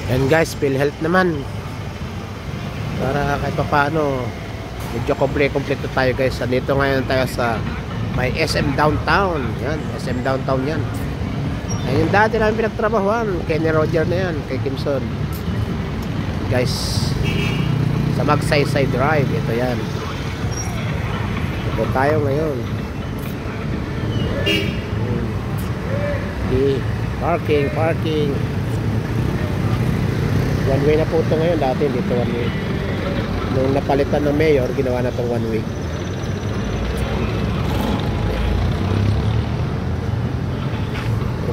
Yan guys, PhilHealth naman. Para kahit pa paano medyo kompleto tayo guys. Dito ngayon tayo sa may SM Downtown. Yan, SM Downtown yan. Ayun yung dati namin pinagtrabahuan. Kenny Roger na yan, kay Kimson. Guys, sa Magsaysay Drive. Ito yan. Ito tayo ngayon. Okay. Parking. One way na po ito ngayon. Dati dito one way. Nung napalitan ng mayor, ginawa na itong one way.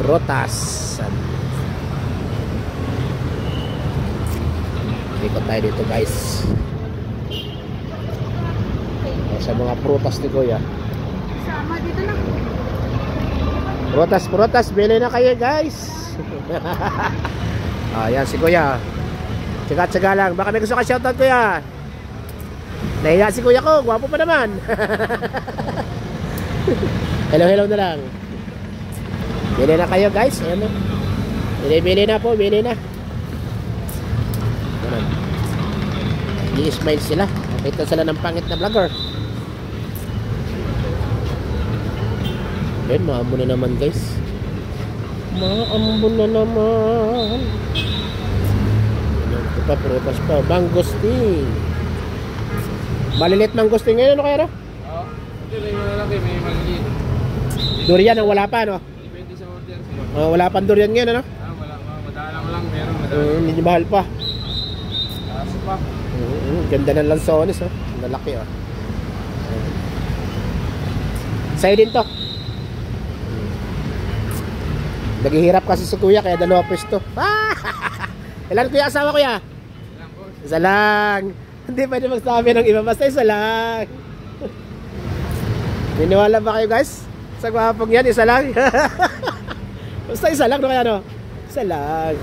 Rotas. Ikot tayo dito guys. Sa mga prutas ni Kuya. Sama dito na. Prutas, bili na kayo guys. Ayan si Kuya. Tsaga lang. Baka may gusto ka shoutout Kuya. Nahiya si Kuya ko. Gwapo pa naman. Hello na lang. Bili na kayo guys. Ayan o. Bili na po. Bili na. I-smile sila. Nakita sila ng pangit na vlogger. Ayan, maambon na naman guys. Maambon na naman. Ito pa, prutas pa. Mangosteen. Malilit mangosteen ngayon, ano kaya no? Oo. Ito may malaki, may maliit. Durian ang wala pa, no? Depende sa order. Wala pang durian ngayon, ano? Wala. Madalang lang. Meron madalang. Hindi mahal pa. Kaso pa. Ganda ng lansones, oh. Lalaki, oh. Sa'yo din to. Naghihirap kasi si Kuya, kaya dalawa pwesto. Ilan Kuya asawa Kuya? Isa lang. Hindi pwede magsabi ng iba, basta isa lang. Niniwala ba kayo guys? Sa gwapong yan, isa lang. Basta isa lang, no kaya no? Isa lang.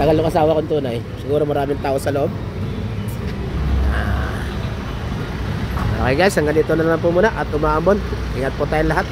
Tagal ng asawa kong tunay. Siguro maraming tao sa loob. Okay guys, hanggang dito na lang po muna at umaambon. Ingat po tayong lahat.